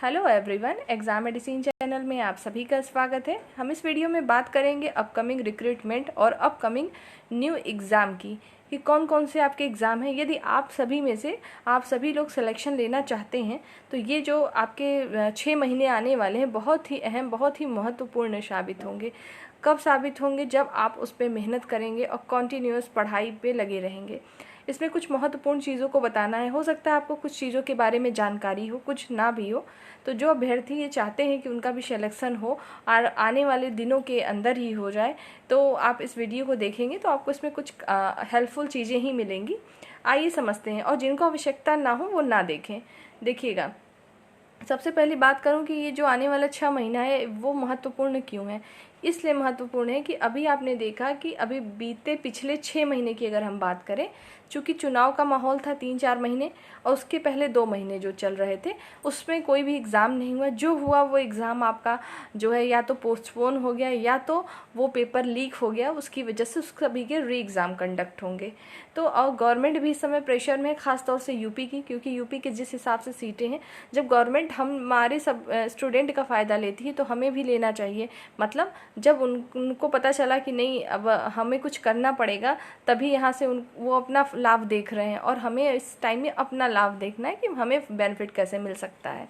Hello everyone, exam medicine channel में आप सभी का स्वागत है। हम इस वीडियो में बात करेंगे अपकमिंग रिक्रूटमेंट और अपकमिंग न्यू एग्ज़ाम की कि कौन कौन से आपके एग्ज़ाम हैं। यदि आप सभी में से आप सभी लोग सिलेक्शन लेना चाहते हैं तो ये जो आपके 6 महीने आने वाले हैं बहुत ही अहम, बहुत ही महत्वपूर्ण साबित होंगे। कब साबित होंगे? जब आप उस पर मेहनत करेंगे और कॉन्टीन्यूअस पढ़ाई पे लगे रहेंगे। इसमें कुछ महत्वपूर्ण चीज़ों को बताना है। हो सकता है आपको कुछ चीज़ों के बारे में जानकारी हो, कुछ ना भी हो। तो जो अभ्यर्थी ये चाहते हैं कि उनका भी सिलेक्शन हो और आने वाले दिनों के अंदर ही हो जाए, तो आप इस वीडियो को देखेंगे तो आपको इसमें कुछ हेल्पफुल चीज़ें ही मिलेंगी। आइए समझते हैं, और जिनको आवश्यकता ना हो वो ना देखें। देखिएगा, सबसे पहली बात करूं कि ये जो आने वाला 6 महीना है वो महत्वपूर्ण क्यों है। इसलिए महत्वपूर्ण है कि अभी आपने देखा कि अभी बीते पिछले 6 महीने की अगर हम बात करें, चूँकि चुनाव का माहौल था 3-4 महीने और उसके पहले 2 महीने जो चल रहे थे उसमें कोई भी एग्ज़ाम नहीं हुआ। जो हुआ वो एग्ज़ाम आपका जो है या तो पोस्टपोन हो गया या तो वो पेपर लीक हो गया, उसकी वजह से उस सभी के री एग्ज़ाम कंडक्ट होंगे। तो और गवर्नमेंट भी इस समय प्रेशर में है, ख़ासतौर से यूपी की, क्योंकि यूपी के जिस हिसाब से सीटें हैं, जब गवर्नमेंट हमारे सब स्टूडेंट का फ़ायदा लेती है तो हमें भी लेना चाहिए। मतलब जब उनको पता चला कि नहीं अब हमें कुछ करना पड़ेगा, तभी यहाँ से वो अपना लाभ देख रहे हैं और हमें इस टाइम में अपना लाभ देखना है कि हमें बेनिफिट कैसे मिल सकता है।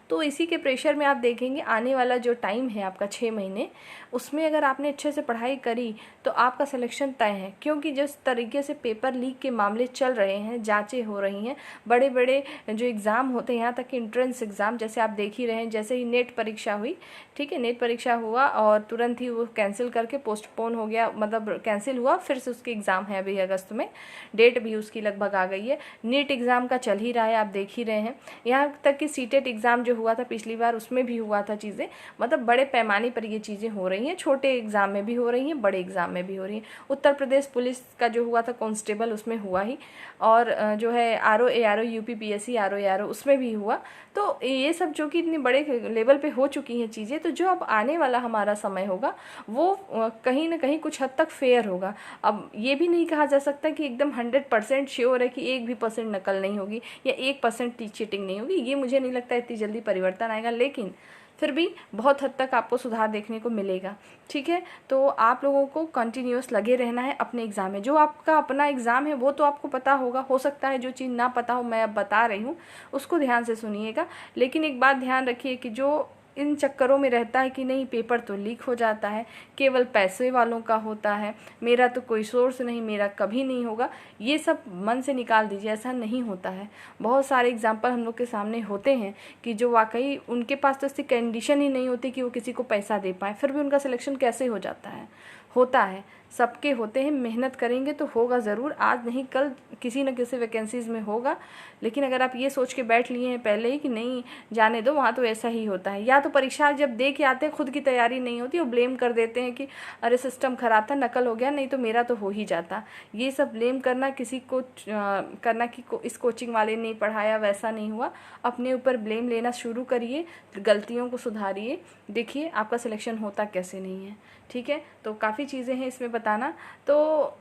तो इसी के प्रेशर में आप देखेंगे आने वाला जो टाइम है आपका 6 महीने, उसमें अगर आपने अच्छे से पढ़ाई करी तो आपका सिलेक्शन तय है। क्योंकि जिस तरीके से पेपर लीक के मामले चल रहे हैं, जांचें हो रही हैं, बड़े बड़े जो एग्ज़ाम होते हैं, यहाँ तक कि एंट्रेंस एग्ज़ाम जैसे आप देख ही रहे हैं, जैसे ही नेट परीक्षा हुई, ठीक है, नेट परीक्षा हुआ और तुरंत ही वो कैंसिल करके पोस्टपोन हो गया, मतलब कैंसिल हुआ, फिर से उसके एग्ज़ाम है अभी अगस्त में, डेट भी उसकी लगभग आ गई है। नीट एग्ज़ाम का चल ही रहा है, आप देख ही रहे हैं। यहाँ तक कि सीटेट एग्ज़ाम जो हुआ था पिछली बार उसमें भी हुआ था चीज़ें, मतलब बड़े पैमाने पर ये चीज़ें हो रही हैं। छोटे एग्ज़ाम में भी हो रही हैं, बड़े एग्ज़ाम में भी हो रही हैं। उत्तर प्रदेश पुलिस का जो हुआ था कांस्टेबल, उसमें हुआ ही, और जो है RO ARO UPPSC RO ARO उसमें भी हुआ। तो ये सब जो कि इतने बड़े लेवल पे हो चुकी हैं चीज़ें, तो जो अब आने वाला हमारा समय होगा वो कहीं ना कहीं कुछ हद तक फेयर होगा। अब ये भी नहीं कहा जा सकता कि एकदम 100% श्योर है कि 1% नकल नहीं होगी या 1% चीटिंग नहीं होगी। ये मुझे नहीं लगता इतनी जल्दी परिवर्तन आएगा, लेकिन फिर भी बहुत हद तक आपको सुधार देखने को मिलेगा। ठीक है, तो आप लोगों को कंटिन्यूअस लगे रहना है अपने एग्ज़ाम में। जो आपका अपना एग्ज़ाम है वो तो आपको पता होगा, हो सकता है जो चीज़ ना पता हो, मैं अब बता रही हूँ उसको ध्यान से सुनिएगा। लेकिन एक बात ध्यान रखिए कि जो इन चक्करों में रहता है कि नहीं पेपर तो लीक हो जाता है, केवल पैसे वालों का होता है, मेरा तो कोई सोर्स नहीं, मेरा कभी नहीं होगा, ये सब मन से निकाल दीजिए। ऐसा नहीं होता है। बहुत सारे एग्जाम्पल हम लोग के सामने होते हैं कि जो वाकई उनके पास तो ऐसी कंडीशन ही नहीं होती कि वो किसी को पैसा दे पाए, फिर भी उनका सिलेक्शन कैसे हो जाता है। होता है, सबके होते हैं। मेहनत करेंगे तो होगा ज़रूर, आज नहीं कल किसी न किसी वैकेंसीज़ में होगा। लेकिन अगर आप ये सोच के बैठ लिए हैं पहले ही कि नहीं जाने दो, वहाँ तो ऐसा ही होता है। या तो परीक्षा जब दे के आते हैं खुद की तैयारी नहीं होती, वो ब्लेम कर देते हैं कि अरे सिस्टम ख़राब था, नकल हो गया, नहीं तो मेरा तो हो ही जाता। ये सब ब्लेम करना किसी को करना कि इस कोचिंग वाले ने पढ़ाया, वैसा नहीं हुआ। अपने ऊपर ब्लेम लेना शुरू करिए, गलतियों को सुधारिए, देखिए आपका सिलेक्शन होता कैसे नहीं है। ठीक है, तो काफ़ी चीज़ें हैं इसमें बताना, तो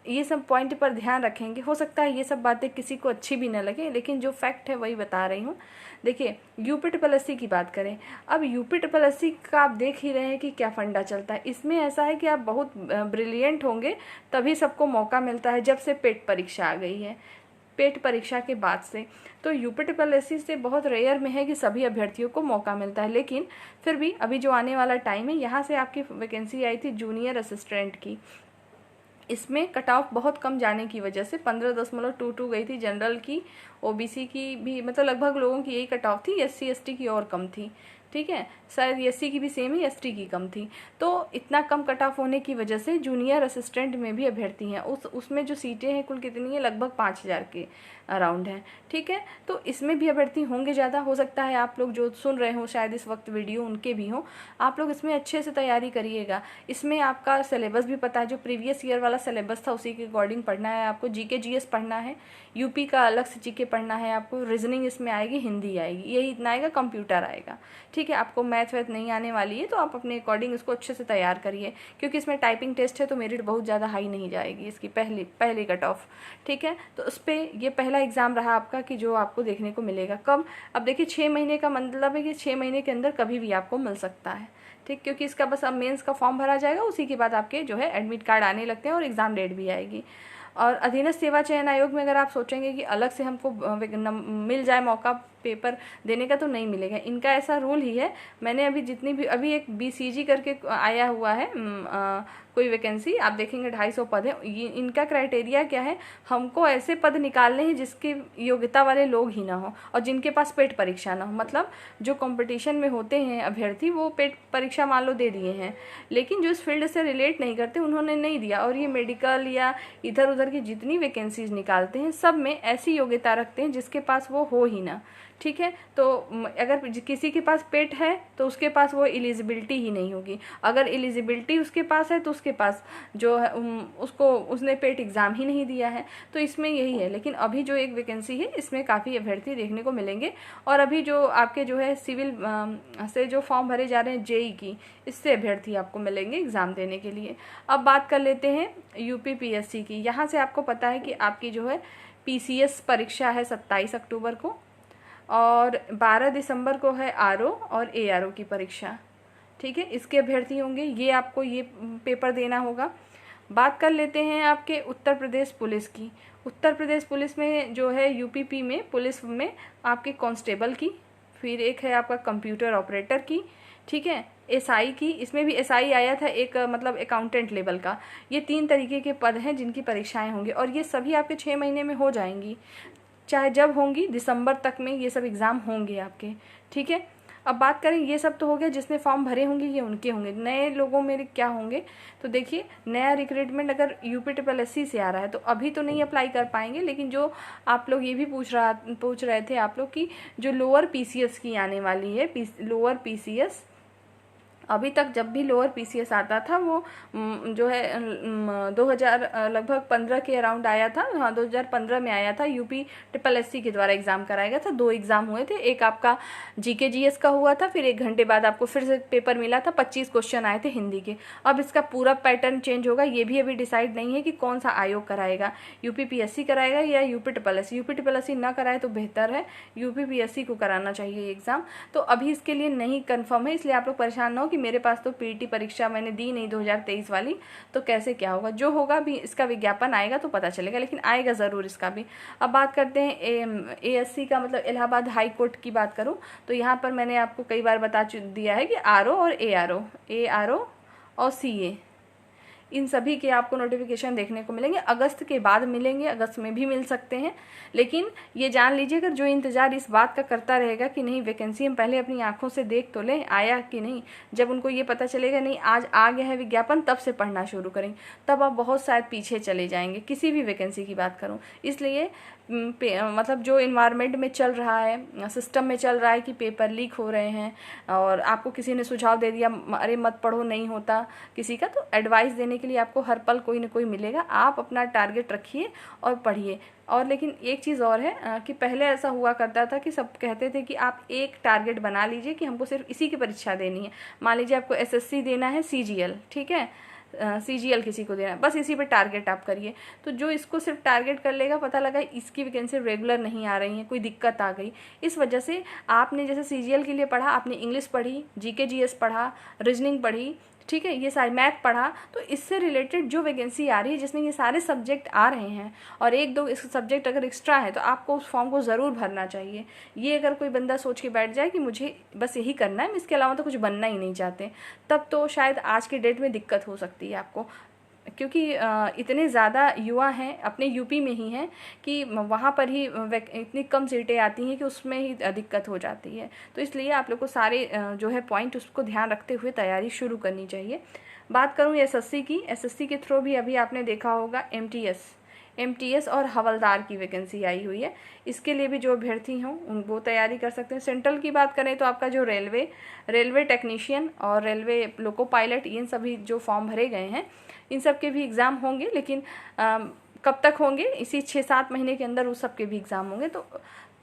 ये सब पॉइंट पर ध्यान रखेंगे। हो सकता है ये सब बातें किसी को अच्छी भी न लगे, लेकिन जो फैक्ट है वही बता रही हूँ। देखिए, यूपी की बात करें, अब यूपी का आप देख ही रहे हैं कि क्या फंडा चलता है। इसमें ऐसा है कि आप बहुत ब्रिलियंट होंगे तभी सबको मौका मिलता है। जब से पेट परीक्षा आ गई है, पेट परीक्षा के बाद से, तो यूपी से बहुत रेयर में है कि सभी अभ्यर्थियों को मौका मिलता है। लेकिन फिर भी अभी जो आने वाला टाइम है, यहाँ से आपकी वैकेंसी आई थी जूनियर असिस्टेंट की। इसमें कट ऑफ बहुत कम जाने की वजह से 15.22 गई थी। जनरल की, ओबीसी की भी, मतलब लगभग लोगों की यही कट ऑफ थी। एससी एसटी की और कम थी। ठीक है, शायद एससी की भी सेम ही, एसटी की कम थी। तो इतना कम कट ऑफ होने की वजह से जूनियर असिस्टेंट में भी अभ्यर्थी हैं। उसमें जो सीटें हैं कुल कितनी है, लगभग 5000 के अराउंड हैं। ठीक है, तो इसमें भी अभ्यर्थी होंगे ज़्यादा। हो सकता है आप लोग जो सुन रहे हो शायद इस वक्त वीडियो, उनके भी हों। आप लोग इसमें अच्छे से तैयारी करिएगा। इसमें आपका सिलेबस भी पता है, जो प्रीवियस ईयर वाला सिलेबस था उसी के अकॉर्डिंग पढ़ना है आपको। जीके जीएस पढ़ना है, यूपी का अलग से जीके पढ़ना है आपको, रीजनिंग इसमें आएगी, हिंदी आएगी, यही इतना आएगा, कंप्यूटर आएगा। ठीक ठीक है, आपको मैथ वैथ नहीं आने वाली है तो आप अपने अकॉर्डिंग इसको अच्छे से तैयार करिए, क्योंकि इसमें टाइपिंग टेस्ट है तो मेरिट बहुत ज़्यादा हाई नहीं जाएगी इसकी पहली कट ऑफ। ठीक है, तो उस पर ये पहला एग्ज़ाम रहा आपका कि जो आपको देखने को मिलेगा कब। अब देखिए 6 महीने का मतलब है कि 6 महीने के अंदर कभी भी आपको मिल सकता है। ठीक, क्योंकि इसका बस अब मेंस का फॉर्म भरा जाएगा, उसी के बाद आपके जो है एडमिट कार्ड आने लगते हैं और एग्ज़ाम डेट भी आएगी। और अधीनस्थ सेवा चयन आयोग में अगर आप सोचेंगे कि अलग से हमको मिल जाए मौका पेपर देने का, तो नहीं मिलेगा। इनका ऐसा रूल ही है। मैंने अभी जितनी भी अभी एक BCG करके आया हुआ है कोई वैकेंसी, आप देखेंगे 250 पद है। इनका क्राइटेरिया क्या है, हमको ऐसे पद निकालने हैं जिसके योग्यता वाले लोग ही ना हो और जिनके पास पेट परीक्षा ना हो। मतलब जो कंपटीशन में होते हैं अभ्यर्थी, वो पेट परीक्षा मान लो दे दिए हैं, लेकिन जो इस फील्ड से रिलेट नहीं करते उन्होंने नहीं दिया। और ये मेडिकल या इधर उधर की जितनी वैकेंसीज निकालते हैं सब में ऐसी योग्यता रखते हैं जिसके पास वो हो ही ना। ठीक है, तो अगर किसी के पास पेट है तो उसके पास वो एलिजिबिलिटी ही नहीं होगी। अगर एलिजिबिलिटी उसके पास है तो उसके पास जो है उसने पेट एग्ज़ाम ही नहीं दिया है। तो इसमें यही है। लेकिन अभी जो एक वैकेंसी है इसमें काफ़ी अभ्यर्थी देखने को मिलेंगे। और अभी जो आपके जो है सिविल से जो फॉर्म भरे जा रहे हैं JEE की, इससे अभ्यर्थी आपको मिलेंगे एग्ज़ाम देने के लिए। अब बात कर लेते हैं UPPSC की। यहाँ से आपको पता है कि आपकी जो है PCS परीक्षा है 27 अक्टूबर को और 12 दिसंबर को है RO और ARO की परीक्षा। ठीक है, इसके अभ्यर्थी होंगे, ये आपको ये पेपर देना होगा। बात कर लेते हैं आपके उत्तर प्रदेश पुलिस की। उत्तर प्रदेश पुलिस में जो है UPP में पुलिस में आपके कांस्टेबल की, फिर एक है आपका कंप्यूटर ऑपरेटर की, ठीक है, SI की, इसमें भी SI आया था एक मतलब अकाउंटेंट लेवल का। ये 3 तरीके के पद हैं जिनकी परीक्षाएं होंगी और ये सभी आपके 6 महीने में हो जाएंगी, चाहे जब होंगी, दिसंबर तक में ये सब एग्ज़ाम होंगे आपके। ठीक है, अब बात करें, ये सब तो हो गया जिसने फॉर्म भरे होंगे, ये उनके होंगे। नए लोगों में क्या होंगे, तो देखिए नया रिक्रूटमेंट अगर UPSSC से आ रहा है तो अभी तो नहीं अप्लाई कर पाएंगे, लेकिन जो आप लोग ये भी पूछ रहे थे आप लोग कि जो लोअर PCS की आने वाली है, लोअर PCS, अभी तक जब भी लोअर PCS आता था वो जो है 2000 लगभग 15 के अराउंड आया था। हाँ, 2015 में आया था। UPSSC के द्वारा एग्ज़ाम कराया गया था। 2 एग्ज़ाम हुए थे, एक आपका GK GS का हुआ था, फिर 1 घंटे बाद आपको फिर से पेपर मिला था। 25 क्वेश्चन आए थे हिंदी के। अब इसका पूरा पैटर्न चेंज होगा, ये भी अभी डिसाइड नहीं है कि कौन सा आयोग कराएगा, UPPSC कराएगा या UPSSC। UPSSC ना कराए तो बेहतर है, UPPSC को कराना चाहिए एग्ज़ाम। तो अभी इसके लिए नहीं कन्फर्म है, इसलिए आप लोग परेशान ना हो कि मेरे पास तो PET परीक्षा मैंने दी नहीं 2023 वाली, तो कैसे क्या होगा। जो होगा भी इसका विज्ञापन आएगा तो पता चलेगा, लेकिन आएगा ज़रूर इसका भी। अब बात करते हैं ASC का, मतलब इलाहाबाद हाई कोर्ट की बात करूं तो यहाँ पर मैंने आपको कई बार बता दिया है कि RO और ARO और CA, इन सभी के आपको नोटिफिकेशन देखने को मिलेंगे। अगस्त के बाद मिलेंगे, अगस्त में भी मिल सकते हैं। लेकिन ये जान लीजिए, अगर जो इंतज़ार इस बात का करता रहेगा कि नहीं वैकेंसी हम पहले अपनी आंखों से देख तो लें आया कि नहीं, जब उनको ये पता चलेगा नहीं आज आ गया है विज्ञापन, तब से पढ़ना शुरू करेंगे, तब आप बहुत शायद पीछे चले जाएंगे। किसी भी वैकेंसी की बात करूँ, इसलिए मतलब जो इन्वायरमेंट में चल रहा है, सिस्टम में चल रहा है कि पेपर लीक हो रहे हैं और आपको किसी ने सुझाव दे दिया अरे मत पढ़ो, नहीं होता किसी का, तो एडवाइस देने के लिए आपको हर पल कोई ना कोई मिलेगा। आप अपना टारगेट रखिए और पढ़िए। और लेकिन एक चीज़ और है कि पहले ऐसा हुआ करता था कि सब कहते थे कि आप एक टारगेट बना लीजिए कि हमको सिर्फ इसी की परीक्षा देनी है। मान लीजिए आपको SSC देना है, CGL, ठीक है, CGL किसी को देना है, बस इसी पे टारगेट आप करिए। तो जो इसको सिर्फ टारगेट कर लेगा, पता लगा इसकी वैकेंसी रेगुलर नहीं आ रही है, कोई दिक्कत आ गई, इस वजह से आपने जैसे CGL के लिए पढ़ा, आपने इंग्लिश पढ़ी, GK GS पढ़ा, रीजनिंग पढ़ी, ठीक है, ये सारे मैथ पढ़ा, तो इससे रिलेटेड जो वैकेंसी आ रही है जिसमें ये सारे सब्जेक्ट आ रहे हैं और 1-2 इस सब्जेक्ट अगर एक्स्ट्रा है तो आपको उस फॉर्म को ज़रूर भरना चाहिए। ये अगर कोई बंदा सोच के बैठ जाए कि मुझे बस यही करना है, इसके अलावा तो कुछ बनना ही नहीं चाहते, तब तो शायद आज की डेट में दिक्कत हो सकती है आपको, क्योंकि इतने ज़्यादा युवा हैं अपने UP में ही हैं कि वहाँ पर ही इतनी कम सीटें आती हैं कि उसमें ही दिक्कत हो जाती है। तो इसलिए आप लोग को सारे जो है पॉइंट उसको ध्यान रखते हुए तैयारी शुरू करनी चाहिए। बात करूँ SSC की, SSC के थ्रू भी अभी आपने देखा होगा MTS और हवलदार की वैकेंसी आई हुई है। इसके लिए भी जो अभ्यर्थी हों वो तैयारी कर सकते हैं। सेंट्रल की बात करें तो आपका जो रेलवे टेक्नीशियन और रेलवे लोको पायलट, इन सभी जो फॉर्म भरे गए हैं इन सब के भी एग्ज़ाम होंगे, लेकिन कब तक होंगे, इसी 6-7 महीने के अंदर उस सब के भी एग्ज़ाम होंगे। तो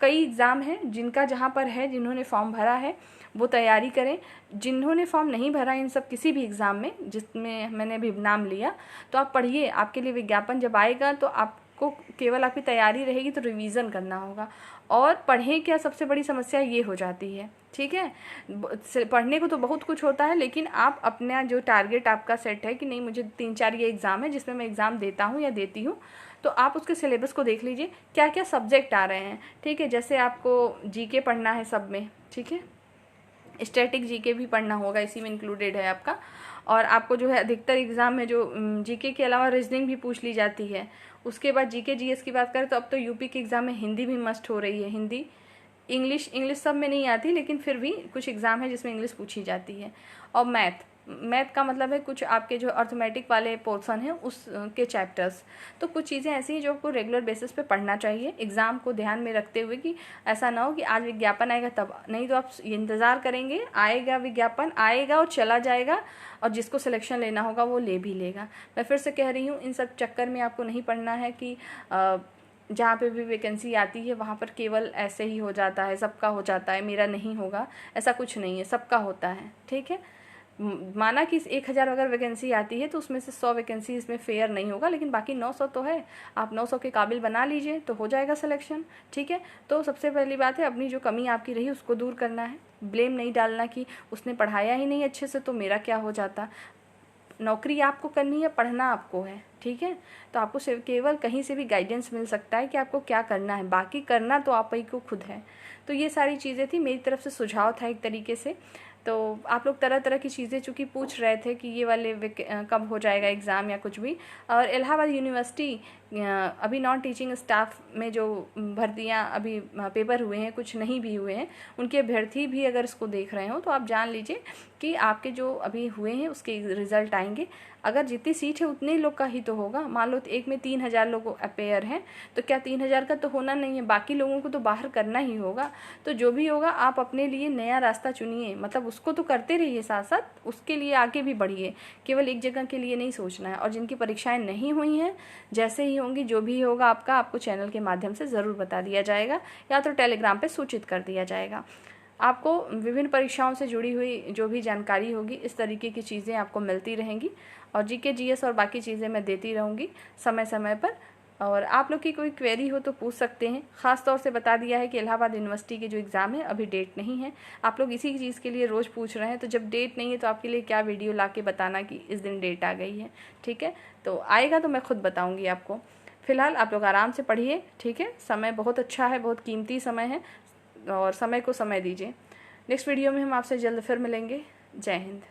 कई एग्ज़ाम हैं जिनका जहाँ पर है, जिन्होंने फॉर्म भरा है वो तैयारी करें। जिन्होंने फॉर्म नहीं भरा इन सब किसी भी एग्ज़ाम में जिसमें मैंने अभी नाम लिया, तो आप पढ़िए। आपके लिए विज्ञापन जब आएगा तो आपको केवल आपकी तैयारी रहेगी, तो रिवीजन करना होगा। और पढ़ें क्या, सबसे बड़ी समस्या ये हो जाती है, ठीक है। पढ़ने को तो बहुत कुछ होता है, लेकिन आप अपना जो टारगेट आपका सेट है कि नहीं मुझे 3-4 ये एग्ज़ाम है जिसमें मैं एग्ज़ाम देता हूँ या देती हूँ, तो आप उसके सिलेबस को देख लीजिए क्या क्या सब्जेक्ट आ रहे हैं, ठीक है। जैसे आपको जीके पढ़ना है सब में, ठीक है, स्टैटिक जीके भी पढ़ना होगा, इसी में इंक्लूडेड है आपका। और आपको जो है अधिकतर एग्ज़ाम में जो जीके के अलावा रीजनिंग भी पूछ ली जाती है। उसके बाद जीके जीएस की बात करें तो अब तो यूपी के एग्ज़ाम में हिंदी भी मस्ट हो रही है। हिंदी, इंग्लिश सब में नहीं आती, लेकिन फिर भी कुछ एग्ज़ाम है जिसमें इंग्लिश पूछी जाती है। और मैथ का मतलब है कुछ आपके जो अर्थमेटिक वाले पोर्सन हैं उसके चैप्टर्स। तो कुछ चीज़ें ऐसी हैं जो आपको रेगुलर बेसिस पे पढ़ना चाहिए, एग्ज़ाम को ध्यान में रखते हुए कि ऐसा ना हो कि आज विज्ञापन आएगा तब, नहीं तो आप इंतज़ार करेंगे, आएगा विज्ञापन, आएगा और चला जाएगा, और जिसको सिलेक्शन लेना होगा वो ले भी लेगा। मैं फिर से कह रही हूँ, इन सब चक्कर में आपको नहीं पढ़ना है कि जहाँ पे भी वैकेंसी आती है वहाँ पर केवल ऐसे ही हो जाता है, सबका हो जाता है, मेरा नहीं होगा, ऐसा कुछ नहीं है, सबका होता है, ठीक है। माना कि 1000 अगर वैकेंसी आती है तो उसमें से 100 वैकेंसी इसमें फेयर नहीं होगा, लेकिन बाकी 900 तो है, आप 900 के काबिल बना लीजिए तो हो जाएगा सिलेक्शन, ठीक है। तो सबसे पहली बात है अपनी जो कमी आपकी रही उसको दूर करना है। ब्लेम नहीं डालना कि उसने पढ़ाया ही नहीं अच्छे से तो मेरा क्या हो जाता। नौकरी आपको करनी है, पढ़ना आपको है, ठीक है। तो आपको सिर्फ केवल कहीं से भी गाइडेंस मिल सकता है कि आपको क्या करना है, बाकी करना तो आप ही को खुद है। तो ये सारी चीज़ें थी, मेरी तरफ से सुझाव था एक तरीके से। तो आप लोग तरह तरह की चीज़ें चूँकि पूछ रहे थे कि ये वाले कब हो जाएगा एग्ज़ाम या कुछ भी। और इलाहाबाद यूनिवर्सिटी अभी नॉन टीचिंग स्टाफ में जो भर्तियां अभी पेपर हुए हैं, कुछ नहीं भी हुए हैं, उनके अभ्यर्थी भी अगर इसको देख रहे हो तो आप जान लीजिए कि आपके जो अभी हुए हैं उसके रिज़ल्ट आएंगे। अगर जितनी सीट है उतने ही लोग का ही तो होगा। मान लो एक में 3000 लोग अपेयर हैं, तो क्या 3000 का तो होना नहीं है, बाकी लोगों को तो बाहर करना ही होगा। तो जो भी होगा आप अपने लिए नया रास्ता चुनिए, मतलब उसको तो करते रहिए, साथ साथ उसके लिए आगे भी बढ़िए, केवल एक जगह के लिए नहीं सोचना है। और जिनकी परीक्षाएं नहीं हुई हैं, जैसे ही होंगी जो भी होगा आपको चैनल के माध्यम से ज़रूर बता दिया जाएगा, या तो टेलीग्राम पे सूचित कर दिया जाएगा। आपको विभिन्न परीक्षाओं से जुड़ी हुई जो भी जानकारी होगी, इस तरीके की चीज़ें आपको मिलती रहेंगी। और जीके जीएस और बाकी चीज़ें मैं देती रहूँगी समय समय पर। और आप लोग की कोई क्वेरी हो तो पूछ सकते हैं। ख़ास तौर से बता दिया है कि इलाहाबाद यूनिवर्सिटी के जो एग्ज़ाम है अभी डेट नहीं है। आप लोग इसी चीज़ के लिए रोज़ पूछ रहे हैं, तो जब डेट नहीं है तो आपके लिए क्या वीडियो ला के बताना कि इस दिन डेट आ गई है, ठीक है। तो आएगा तो मैं खुद बताऊँगी आपको। फ़िलहाल आप लोग आराम से पढ़िए, ठीक है। समय बहुत अच्छा है, बहुत कीमती समय है, और समय को समय दीजिए। नेक्स्ट वीडियो में हम आपसे जल्द फिर मिलेंगे। जय हिंद।